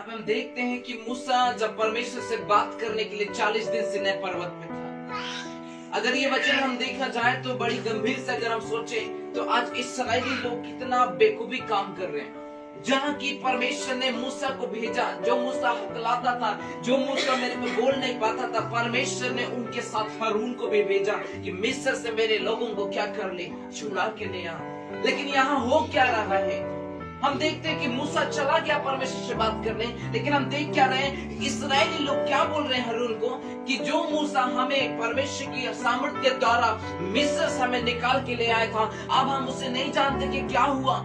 पे हम देखते हैं कि मूसा जब परमेश्वर से बात करने के लिए 40 दिन सिनै पर्वत पे था। अगर ये वचन हम देखा जाए तो बड़ी गंभीर से अगर हम सोचे तो आज इस्राएली लोग कितना बेखूबी काम कर रहे हैं। जहाँ की परमेश्वर ने मूसा को भेजा, जो मूसा हकलाता था, जो मूसा मेरे को बोल नहीं पाता था, परमेश्वर ने उनके साथ हारून को भी भेजा कि मिस्र से मेरे लोगों को क्या कर ले, छुड़ा के ले आ। लेकिन यहाँ हो क्या रहा है, हम देखते हैं कि मूसा चला गया परमेश्वर से बात करने, लेकिन हम देख क्या रहे हैं, इस्राएली लोग क्या बोल रहे हैं हारून को कि जो मूसा हमें परमेश्वर की सामर्थ्य के द्वारा मिस्र से हमें निकाल के ले आया था, अब हम उसे नहीं जानते कि क्या हुआ।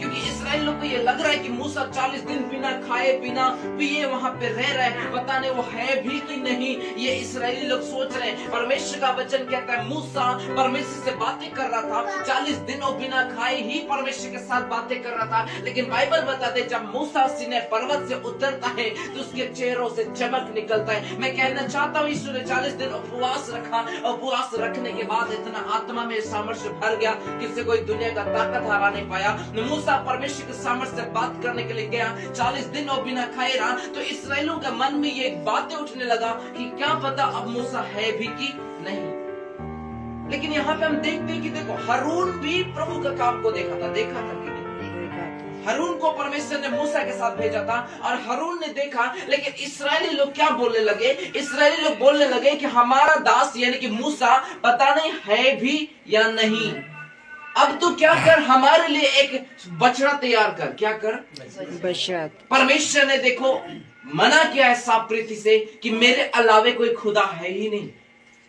क्योंकि इस्राएल लोग को ये लग रहा है कि मूसा 40 दिन बिना खाए बिना पिए वहां पे रह रहे हैं, पता नहीं वो है भी कि नहीं। ये इस्राएली लोग सोच रहे हैं। परमेश्वर का वचन कहता है मूसा परमेश्वर से बातें कर रहा था, 40 दिन और बिना खाए ही परमेश्वर के साथ बातें कर रहा था। लेकिन बाइबल बताते जब मूसा सिनै पर्वत से उतरता है तो उसके चेहरों से चमक निकलता है। मैं कहना चाहता हूँ यीशु ने 40 दिन उपवास रखा, उपवास रखने के बाद इतना आत्मा में सामर्थ्य भर गया किसी कोई दुनिया का ताकत हरा नहीं पाया। मूसा परमेश्वर के सामर्थ्य से बात करने के लिए गया, 40 दिन और बिना खाए रहा, तो इस्राएलियों के मन में ये बातें उठने लगा कि क्या पता अब मूसा है भी कि नहीं। लेकिन यहाँ पे हम देखते हैं कि देखो हारून भी प्रभु का काम को देखा था कि नहीं। हारून को परमेश्वर ने मूसा के साथ भेजा था और हारून ने देखा, लेकिन इस्राएली लोग क्या बोलने लगे, इस्राएली लोग बोलने लगे कि हमारा दास यानी कि मूसा पता नहीं है भी या नहीं। अब तो क्या कर, हमारे लिए एक बछड़ा तैयार कर। क्या कर? बछड़ा। परमेश्वर ने देखो मना किया है साफ प्रीति से कि मेरे अलावे कोई खुदा है ही नहीं।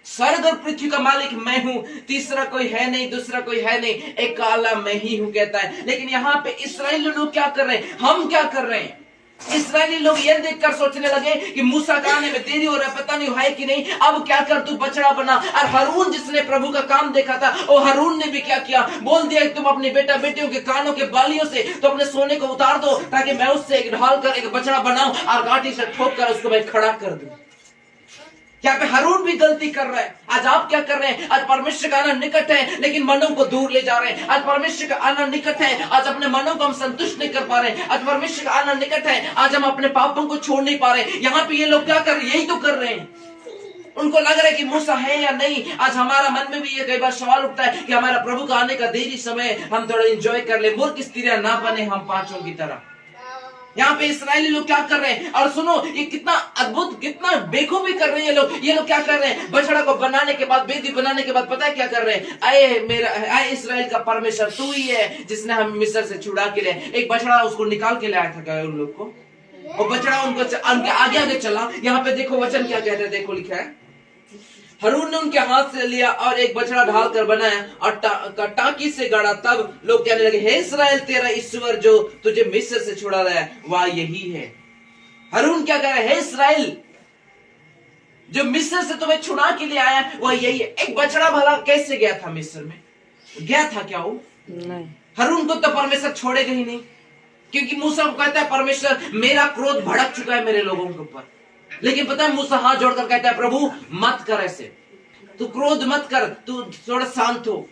स्वर्ग और पृथ्वी का मालिक मैं हूँ, तीसरा कोई है नहीं, दूसरा कोई है नहीं, एक काला मैं ही हूँ कहता है। लेकिन यहाँ पे इस्राएली लोग क्या कर रहे हैं, हम क्या कर रहे हैं? इस्राएली लोग ये देखकर सोचने लगे कि मूसा का आने में देरी हो रहा है, पता नहीं है कि नहीं, अब क्या कर तू बछड़ा बना। और हारून जिसने प्रभु का काम देखा था, और हारून ने भी क्या किया, बोल दिया कि तुम अपने बेटा बेटियों के कानों के बालियों से तो अपने सोने को उतार दो ताकि मैं उससे एक ढाल कर एक बछड़ा बनाऊं और गांठी से ठोक कर उसको मैं खड़ा कर दूं। यहाँ पे हारून भी गलती कर रहा है। आज आप क्या कर रहे हैं? आज परमेश्वर का आना निकट है लेकिन मनों को दूर ले जा रहे हैं। आज परमेश्वर का आना निकट है, आज अपने मनों को हम संतुष्ट नहीं कर पा रहे हैं। आज परमेश्वर का आना निकट है, आज हम अपने पापों को छोड़ नहीं पा रहे हैं। यहाँ पे ये लोग क्या कर रहे हैं, यही तो कर रहे हैं। उनको लग रहा है कि मूसा है या नहीं। आज हमारा मन में भी ये कई बार सवाल उठता है कि हमारा प्रभु का आने का देरी समय हम थोड़ा एंजॉय कर ले, मूर्ख स्त्रियां ना बने हम पांचों की तरह। यहाँ पे इस्राएली लोग क्या कर रहे हैं, और सुनो ये कितना अद्भुत, कितना बेखूबी कर रहे हैं ये लोग क्या कर रहे हैं, बछड़ा को बनाने के बाद, बेदी बनाने के बाद पता है क्या कर रहे हैं, आए इस्राएल का परमेश्वर तू ही है जिसने हम मिस्र से छुड़ा के ले, एक बछड़ा उसको निकाल के लाया था क्या उन लोग को, और बछड़ा उनके आगे आगे चला। यहाँ पे देखो वचन क्या कहते हैं, देखो लिखा है हारून ने उनके हाथ से लिया और एक बछड़ा ढाल कर बनाया और टाकी से गाड़ा। तब लोग कहने लगे हे इस्राएल तेरा ईश्वर जो तुझे मिस्र से छुड़ा रहा है वह यही है। हारून क्या कह रहा है, हे इस्राएल जो मिस्र से तुम्हें छुड़ा के लिए आया वह यही है। एक बछड़ा भला कैसे गया था मिस्र में, गया था क्या वो? नहीं। हारून को तो परमेश्वर छोड़ेगा ही नहीं, क्योंकि मूसा को कहता है परमेश्वर मेरा क्रोध भड़क चुका है मेरे लोगों के ऊपर। लेकिन पता है मूसा हाथ जोड़कर कहता है प्रभु मत कर ऐसे, तू क्रोध मत कर, तू थोड़ा शांत हो।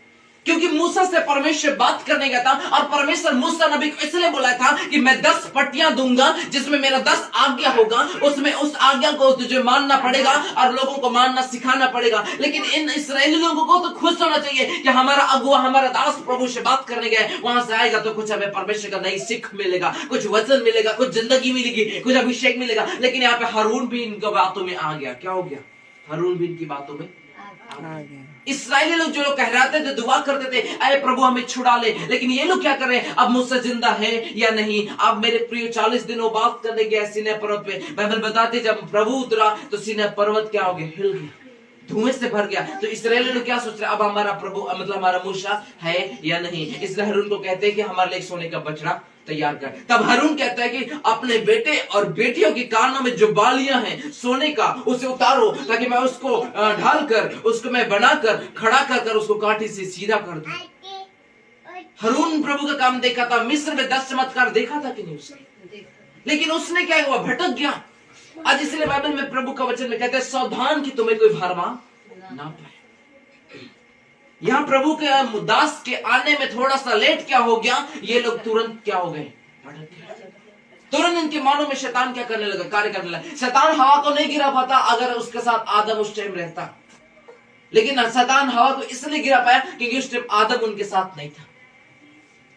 क्योंकि मूसा से परमेश्वर बात करने गया था और परमेश्वर मूसा नबी को इसलिए बोला था कि मैं 10 पट्टियां दूंगा जिसमें मेरा 10 आज्ञा होगा, उसमें उस आज्ञा को तुझे मानना पड़ेगा और लोगों को मानना सिखाना पड़ेगा। लेकिन इन इस्राएली लोगों को तो खुश होना चाहिए कि हमारा अगुआ, हमारा दास प्रभु से बात करने गए, वहां से आएगा तो कुछ हमें परमेश्वर का नई सीख मिलेगा, कुछ वचन मिलेगा, कुछ जिंदगी मिलेगी, कुछ अभिषेक मिलेगा। लेकिन यहाँ पे हारून भी इनकी बातों में आ गया। क्या हो गया? हारून भी इनकी बातों में आ गया। इस्राएली लोग जो लोग कहराते थे, दुआ करते थे अरे प्रभु हमें छुड़ा ले, लेकिन ये लोग क्या कर रहे हैं, अब मूसा जिंदा है या नहीं। अब मेरे प्रिय 40 दिन वो बात करने गया सिनै पर्वत पे। बाइबल बताते जब प्रभु उतरा तो सिनै पर्वत क्या हो गया, हिल गया, धुएं से भर गया। तो इस्राएली लोग क्या सोच रहे हैं, अब हमारा प्रभु मतलब हमारा मूसा है या नहीं। इसलिए हारून को कहते हैं कि हमारे लिए सोने का बछड़ा तैयार कर। तब हारून कहता है कि अपने बेटे और बेटियों के कानों में जो बालियां हैं सोने का उसे उतारो ताकि मैं उसको ढाल कर उसको मैं बनाकर खड़ा कर उसको काठी से सीधा कर दूं। हारून प्रभु का काम देखा था, मिस्र में 10 चमत्कार देखा था कि नहीं उसने, लेकिन उसने क्या हुआ, भटक गया। आज इसलिए बाइबल में प्रभु का वचन में कहते हैं सावधान कि तुम्हें कोई भरमा ना पाए। यहाँ प्रभु के दास के आने में थोड़ा सा लेट क्या हो गया, ये लोग तुरंत क्या हो गए, भटक गए। तुरंत इनके मानों में शैतान क्या करने लगा, कार्य करने लगा। शैतान हवा को नहीं गिरा पाता अगर उसके साथ आदम उस टाइम रहता, लेकिन शैतान हवा को इसलिए गिरा पाया क्योंकि उस टाइम आदम उनके साथ नहीं था।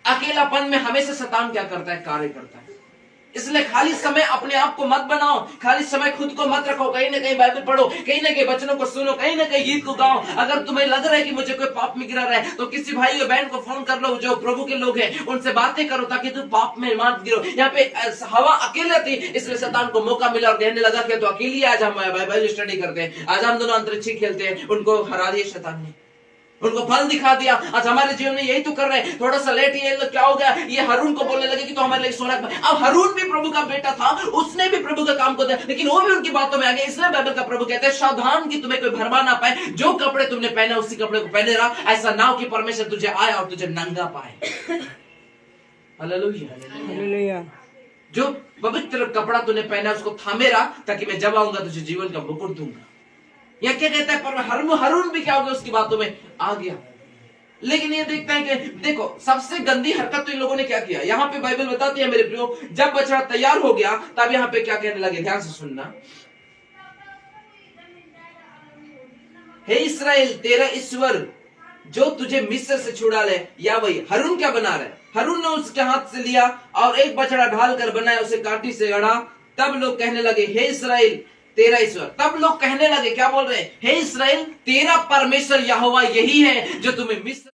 अकेलापन में हमेशा शैतान क्या करता है, कार्य करता है। इसलिए खाली समय अपने आप को मत बनाओ, खाली समय खुद को मत रखो। कहीं ना कहीं बाइबल पढ़ो, कहीं ना कहीं वचनों को सुनो, कहीं ना कहीं गीत को गाओ। अगर तुम्हें लग रहा है कि मुझे कोई पाप में गिरा रहा है तो किसी भाई या बहन को फोन कर लो जो प्रभु के लोग हैं, उनसे बातें करो ताकि तुम पाप में मत गिरो। यहाँ पे हवा अकेले थी इसलिए शैतान को मौका मिला और कहने लगा कि तो अकेली आज हम बाइबल स्टडी करते हैं, आज हम दोनों अंतरिक्ष खेलते हैं। उनको हरा दिया शैतान ने, उनको फल दिखा दिया। आज हमारे जीवन में यही तो कर रहे हैं, थोड़ा सा लेट ये लोग क्या हो गया, ये हरून को बोलने लगे कि तो हमारे लिए सोना। अब हरून भी प्रभु का बेटा था, उसने भी प्रभु का काम को दिया, लेकिन वो भी उनकी बातों में आ गया। इसलिए बाइबल का प्रभु कहते हैं सावधान कि तुम्हें कोई भरमा ना पाए, जो कपड़े तुमने पहने उसी कपड़े को पहने रहा, ऐसा ना हो कि परमेश्वर तुझे आए और तुझे नंगा पाए। हालेलुया। जो पवित्र कपड़ा तूने पहना उसको थामे रहा ताकि मैं जब आऊंगा तुझे जीवन का मुकुट दूंगा। यह क्या कहता है, पर हरून भी क्या हो गया, उसकी बातों में आ गया। लेकिन ये देखते हैं कि देखो सबसे गंदी हरकत तो इन लोगों ने क्या किया। यहाँ पे बाइबल बताती है मेरे प्रियो, जब बछड़ा तैयार हो गया तब यहाँ पे क्या कहने लगे, ध्यान से सुनना। हे इस्राएल, तेरा ईश्वर जो तुझे मिस्र से छुड़ा ले, या वही हरून क्या बना रहे, हरून ने उसके हाथ से लिया और एक बछड़ा ढाल कर बनाया, उसे काठी से गढ़ा। तब लोग कहने लगे हे इस्राएल तेरा ईश्वर, तब लोग कहने लगे, क्या बोल रहे हैं, हे इस्राएल तेरा परमेश्वर यहोवा यही है जो तुम्हें मिस्र